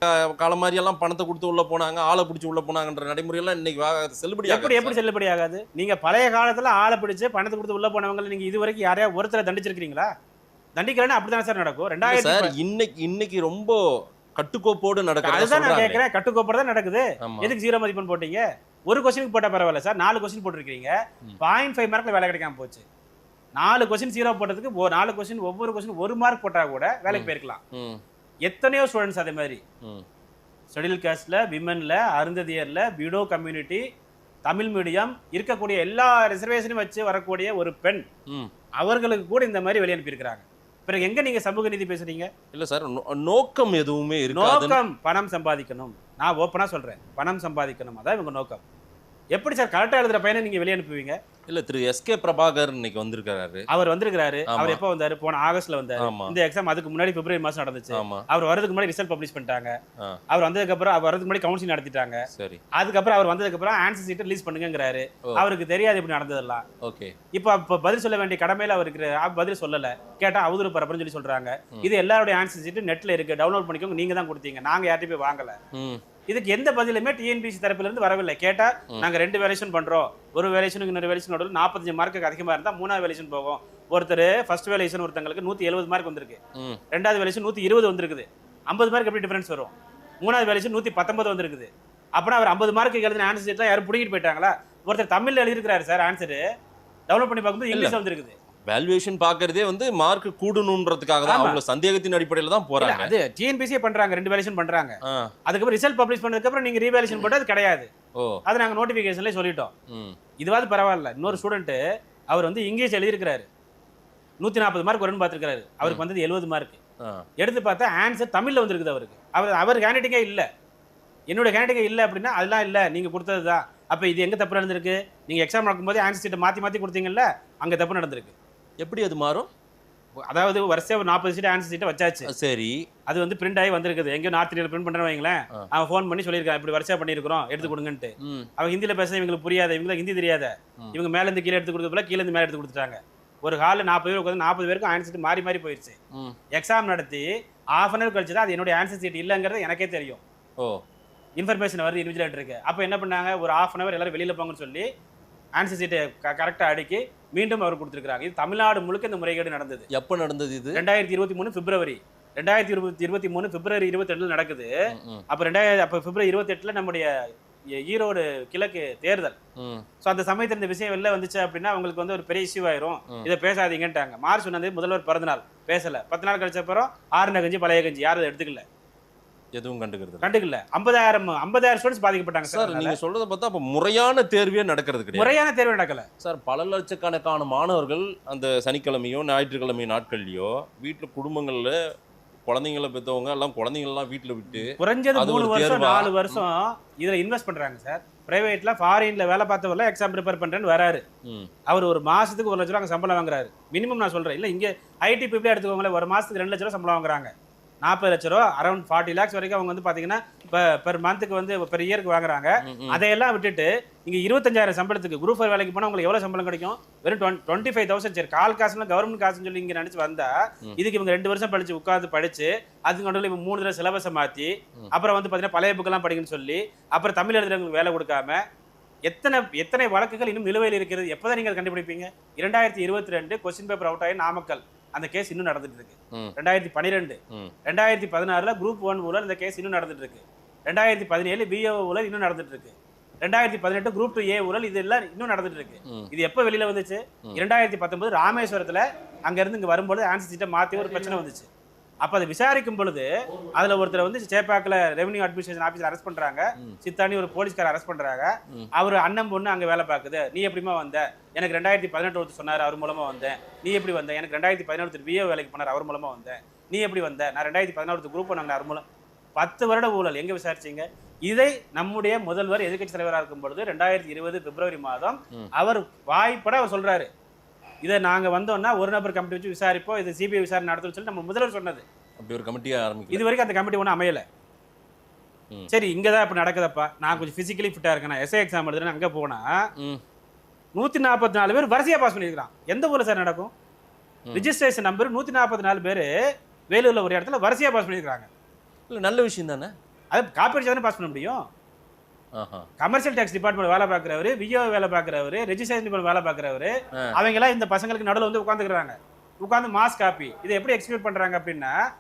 காலம் மாதிரி எல்லாம் பணத்தை கொடுத்து உள்ள போனாங்க, ஆளை பிடிச்சி உள்ள போனாங்கன்ற நடைமுறையெல்லாம் இன்னைக்கு செல்லுபடி எப்படி செல்லுபடி ஆகாது? நீங்க பழைய காலத்துல ஆளை பிடிச்சு பணத்தை கொடுத்து உள்ள போனவங்க நீங்க இது வரைக்கும் யாரையா ஒருத்தரை தண்டிச்சிருக்கீங்களா? தண்டிக்கலன்னா அப்படிதான் சார் நடக்கும். 2000 சார் இன்னைக்கு ரொம்ப கட்டுக்கோப்போடு நடக்குது. அதுதான் நான் கேட்கிறேன். கட்டுக்கோப்போட தான் நடக்குது. எதுக்கு 0 மதிப்பெண் போட்டீங்க? ஒரு கொஸ்டினுக்கு போட்டா பரவாயில்ல சார், 4 கொஸ்டின் போட்டிருக்கீங்க, 0.5 மார்க்ல வேலை கிடைக்காம போச்சு. 4 கொஸ்டின் 0 போட்டதுக்கு 4 கொஸ்டின் ஒவ்வொரு கொஸ்டின் 1 மார்க் போட்டா கூட வேலைக்கு போயிருக்கலாம். எத்தனையோ ஸ்டூடெண்ட்ஸ் அதே மாதிரி ஷெட்யூல் காஸ்ட்ல, விமன்ல, அருந்ததியர்ல, பிடோ கம்யூனிட்டி, தமிழ் மீடியம் இருக்கக்கூடிய எல்லா ரிசர்வேஷனையும் வச்சு வரக்கூடிய ஒரு பெண், அவர்களுக்கு கூட இந்த மாதிரி வெளியே அனுப்பியிருக்கிறாங்க. பிறகு எங்க நீங்க சமூக நீதி பேசுறீங்க? இல்ல சார், நோக்கம் எதுவுமே இருக்காது. நோக்கம் பணம் சம்பாதிக்கணும். நான் ஓப்பனா சொல்றேன், பணம் சம்பாதிக்கணும், அதான் இவங்க நோக்கம். எப்படி சார் கரெக்டா எழுதுற பையனை நீங்க வெளியே அனுப்புவீங்க? இல்ல, திரு எஸ்கே பிரபாகர் இன்னைக்கு வந்திருக்காரு. அவர் வந்திருக்காரு. அவர் எப்ப வந்தாரு? போன ஆகஸ்ட்ல வந்தாரு. இந்த எக்ஸாம் அதுக்கு முன்னாடி பிப்ரவரி மாசம் நடந்துச்சு. அவர் வரதுக்கு முன்னாடி ரிசல்ட் பப்ளிஷ் பண்ணிட்டாங்க. அவர் வந்ததுக்கு அப்புறம் அவர் வரதுக்கு முன்னாடி கவுன்சிலிங் நடத்திட்டாங்க. சரி, அதுக்கப்புறம் அவர் வந்ததுக்கு அப்புறம் ஆன்சர் ஷீட் ரிலீஸ் பண்ணுங்கங்கறாரு. அவருக்கு தெரியாது இப்படி நடந்ததெல்லாம். ஓகே, இப்ப பதில் சொல்ல வேண்டிய கடமையில அவருக்கு பதில் சொல்லல. கேட்டா அவதூறு பரப்புன்னு சொல்லி சொல்றாங்க. இது எல்லாரோட ஆன்சர் ஷீட் நெட்ல இருக்கு, டவுன்லோட் பண்ணிக்கோங்க, நீங்க தான் கொடுத்தீங்க, நாங்க யார்கிட்டயும் போய் வாங்கல. இதுக்கு எந்த பதிலுமே டிஎன்பிசி தரப்புல இருந்து வரவில்லை. கேட்டா நாங்க 2 வேலேஷன் பண்றோம், ஒரு வேலேஷனுக்கு இன்னொரு வேலேஷன் நடுவில் 45 மார்க்கு அதிகமா இருந்தா 3வது வேலேஷன் போகும். ஒருத்தர் ஃபர்ஸ்ட் வேலேஷன் ஒருத்தங்களுக்கு 170 மார்க் வந்திருக்கு, 2வது வேலேஷன் 120 வந்திருக்குது. 50 மார்க் எப்படி டிஃபரன்ஸ் வரும்? 3வது வேலேஷன் 119 வந்திருக்குது. அப்படின்னா அவர் 50 மார்க்கு எழுதின ஆன்சர் ஷீட்லாம் யாரும் புடிங்கிட்டு போயிட்டாங்களா? ஒருத்தர் தமிழ்ல எழுதியிருக்காரு சார், ஆன்சர் டவுன்லோட் பண்ணி பார்க்கும்போது இங்கிலீஷ்ல வந்திருக்குது. வேல்யூவேஷன் பாக்குறதே மார்க் கூடணும்ன்றதுக்காக தான், அவங்க சந்தேகத்தின் அடிப்படையில தான் போறாங்க. அது டிஎன்பிசியே பண்றாங்க, 2 வேலேஷன் பண்றாங்க. அதுக்கு ரிசல்ட் பப்ளிஷ் பண்ணதுக்கு அப்புறம் நீங்க ரீவேலேஷன் போட்டா அது கிடையாது. அது நாங்க நோட்டிபிகேஷன்ல சொல்லிட்டோம். இதுவாது பரவாயில்ல. இன்னொரு ஸ்டூடெண்ட் அவர் இங்கிலீஷ் எழுதியிருக்காரு, 140 மார்க் வரும்னு பார்த்திருக்காரு. அவருக்கு வந்தது 70 மார்க். எடுத்து பார்த்தா ஆன்சர் தமிழ்ல வந்திருக்குது. அவர் ஹேண்ட்ரைட்டிங்கே இல்ல, என்னோட ஹேண்ட்ரைட்டிங்கே இல்ல அப்படின்னா அதெல்லாம் இல்ல, நீங்க கொடுத்ததுதான். அப்ப இது எங்க தப்பு நடந்திருக்கு? நீங்க எக்ஸாம் நடக்கும்போது ஆன்சர் ஷீட்டை மாத்தி கொடுத்தீங்கல்ல, அங்க தப்பு நடந்திருக்கு. எப்படி அது மாறும்? அதாவது வருஷம் 40 சீட் ஆன்சர் சீட்டை வச்சாச்சு. சரி, அது பிரிண்ட் ஆகி வந்திருக்குது. எங்கேயும் நார்த் இந்தியாவில் பிரிண்ட் பண்றேன்னு வைங்களேன், அவன் ஃபோன் பண்ணி சொல்லியிருக்கான், இப்படி வருஷம் பண்ணியிருக்கிறோம், எடுத்து கொடுங்கன்ட்டு. அவன் ஹிந்தியில பேச இவங்களுக்கு புரியாத, இவங்களுக்கு ஹிந்தி தெரியாத, இவங்க மேல இருந்து கீழே எடுத்து கொடுத்ததுல கீழே இருந்து மேலே எடுத்து கொடுத்துட்டாங்க. ஒரு ஹாலில் 40 பேர் உட்காந்து 40 பேருக்கும் ஆன்சர் சீட் மாறி போயிடுச்சு. எக்ஸாம் நடத்தி ½ அன் அவர் கழிச்சு தான் அது என்னுடைய ஆன்சர் சீட் இல்லைங்கிறது எனக்கே தெரியும். இன்ஃபர்மேஷன் வருது இன்விஜிலேட்டருக்கு. அப்போ என்ன பண்ணாங்க, ஒரு ½ அன் அவர் எல்லாரும் வெளியில போங்கன்னு சொல்லி ஆன்சர் சீட்டை கரெக்டாக அடுக்கி மீண்டும் அவர் கொடுத்துருக்காங்க. இது தமிழ்நாடு முழுக்க இந்த முறைகேடு நடந்தது. எப்போ நடந்தது இது? 2023 பிப்ரவரி. 2023 பிப்ரவரி 22 நடக்குது. அப்போ பிப்ரவரி 28 நம்முடைய ஈரோடு கிழக்கு தேர்தல். ஸோ அந்த சமயத்தில் இந்த விஷயம் வெளில வந்துச்சு அப்படின்னா அவங்களுக்கு ஒரு பெரிய இஷ்யூ ஆயிரும், இதை பேசாதீங்கன்ட்டாங்க. மார்ச் 1 முதல்வர் பிறந்தநாள் பேசல. 10 நாள் கழிச்ச அப்புறம் ஆறுன கஞ்சி பழைய கஞ்சி யாரும் அதை எடுத்துக்கல, எதுவும் கண்டுக்கிறது 50,000 ஸ்டூடெண்ட்ஸ் பாதிக்கப்பட்டாங்க சார். நீங்க சொல்றத பார்த்தா அப்ப முறையான தேர்வே நடக்கிறது கிடையாது. முறையான தேர்வே நடக்கல சார். பல லட்சக்கணக்கான மாணவர்கள் அந்த சனிக்கிழமையோ ஞாயிற்றுக்கிழமை நாட்கள்லயோ வீட்டுல குடும்பங்கள்ல குழந்தைங்களை பெற்றவங்க எல்லாம் குழந்தைங்கள்லாம் வீட்டுல விட்டு குறைஞ்சது 3 வருஷம் 4 வருஷம் இதுல இன்வெஸ்ட் பண்றாங்க சார். பிரைவேட்ல ஃபாரின்ல வேலை பார்த்தவரெல்லாம் எக்ஸாம் ப்ரிப்பேர் பண்றேன்னு வராரு. அவர் ஒரு மாசத்துக்கு 1 லட்ச ரூபா சம்பளம் வாங்குறாரு மினிமம். நான் சொல்றேன், இல்ல இங்க ஐடி பீப்புளே எடுத்துக்கோங்களேன், ஒரு மாசத்துக்கு 2 லட்ச ரூபா சம்பளம் வாங்குறாங்க. 40 லட்ச ரூபா, அரௌண்ட் 40 lakhs வரைக்கும் அவங்க பாத்தீங்கன்னா பெர் மந்த்துக்கு பெர் இயருக்கு வாங்குறாங்க. அதையெல்லாம் விட்டுட்டு இங்க 25,000 சம்பளத்துக்கு குரூப் 4 வேலைக்கு போனா உங்களுக்கு எவ்வளவு சம்பளம் கிடைக்கும்? வெறும் 25,000. சரி, கால் காசுல கவர்மெண்ட் காசுன்னு சொல்லி இங்க நினைச்சு வந்தா இதுக்கு இவங்க 2 வருஷம் படிச்சு உட்கார்ந்து படிச்சு அதுக்கு நடுவில் இவங்க 3 தடவை சிலபஸை மாத்தி அப்புறம் பாத்தீங்கன்னா பழைய புக்கெல்லாம் படிக்கணும்னு சொல்லி அப்புறம் தமிழ் எழுதுறவங்களுக்கு வேலை கொடுக்காம எத்தனை வழக்குகள் இன்னும் நிலுவையில் இருக்கிறது. எப்பதான் நீங்க கண்டுபிடிப்பீங்க? 2022 கொஸ்டின் பேப்பர் அவுட் ஆகி நாமக்கல் அந்த கேஸ் இன்னும் நடந்துட்டு இருக்கு. 2012 2016 குரூப் 1 ஊழல் இந்த கேஸ் இன்னும் நடந்துட்டு இருக்கு. 2017 பிஓ ஊழல் இன்னும் நடந்துட்டு இருக்கு. 2018 குரூப் 2 ஏ ஊழல் இது எல்லாம் இன்னும் நடந்துட்டு இருக்கு. இது எப்ப வெளியில வந்துச்சு? 2019 ராமேஸ்வரத்துல அங்க இருந்து இங்க வரும்போது ஆன்சர் சீட்டை மாத்தி ஒரு பிரச்சனை வந்துச்சு. அப்ப அதை விசாரிக்கும் பொழுது அதுல ஒருத்தர் சேப்பாக்கல ரெவன்யூ அட்மினிஸ்ட்ரேஷன் ஆபீஸ்ல அரெஸ்ட் பண்றாங்க. சித்தானி ஒரு போலீஸ்கார அரெஸ்ட் பண்றாங்க. அவர் அண்ணன் பொண்ணு அங்க வேலை பார்க்குது. நீ எப்படிமா வந்த? எனக்கு 2018 ஒருத்தர் சொன்னாரு, அவர் மூலமா வந்தேன். நீ எப்படி வந்த? எனக்கு 2017 விஓ வேலைக்கு போனார், அவர் மூலமா வந்தேன். நீ எப்படி வந்த? நான் 2016 குரூப் நாங்க அவர் மூலம். 10 வருட ஊழல் எங்க விசாரிச்சீங்க? இதை நம்முடைய முதல்வர் எதிர்க்கட்சி தலைவராக இருக்கும் பொழுது 2020 பிப்ரவரி மாதம் அவர் வாய்ப்பட அவர் சொல்றாரு, இதை நாங்க வந்தோம்னா ஒரு நபர் கமிட்டி வச்சு விசாரிப்போம், இது சிபிஐ விசாரணை நடத்தும் சொல்லி நம்ம முதல்வர் சொன்னது. அப்படி ஒரு கமிட்டியா ஆரம்பிக்கும். இது வரைக்கும் அந்த கமிட்டி ஒன்றும் அமையல. சரி, இங்கதான் இப்ப நடக்குதப்பா, நான் கொஞ்சம் பிசிக்கலி ஃபிட்டா இருக்கேன், நான் எஸ்ஐ எக்ஸாம் எழுதுறேன், அங்க போனா 144 பேர் வரிசையா பாஸ் பண்ணிருக்கான். எந்த ஊர்ல சார் நடக்கும்? ரிஜிஸ்ட்ரேஷன் நம்பர் 144 பேர் வேலூர்ல ஒரு இடத்துல வரிசையா பாஸ் பண்ணிருக்காங்க. இல்ல, நல்ல விஷயம் தானே. அது காப்பி அடிச்சா தானே பாஸ் பண்ண முடியும். கமர்ஷியல் டேக்ஸ் டிபார்ட்மெண்ட் வேலை பார்க்குறவரு, விஓ வேலை பார்க்குறவரு, ரெஜிஸ்ட்ரேஷன் டிபார்ட்மெண்ட் வேலை பார்க்குறவரு, அவங்க எல்லாம் இந்த பசங்களுக்கு நடுவில் வந்து உட்காந்துக்கிறாங்க. உட்காந்து மாஸ் காப்பி இதை எப்படி எக்ஸிக்யூட் பண்றாங்க அப்படின்னா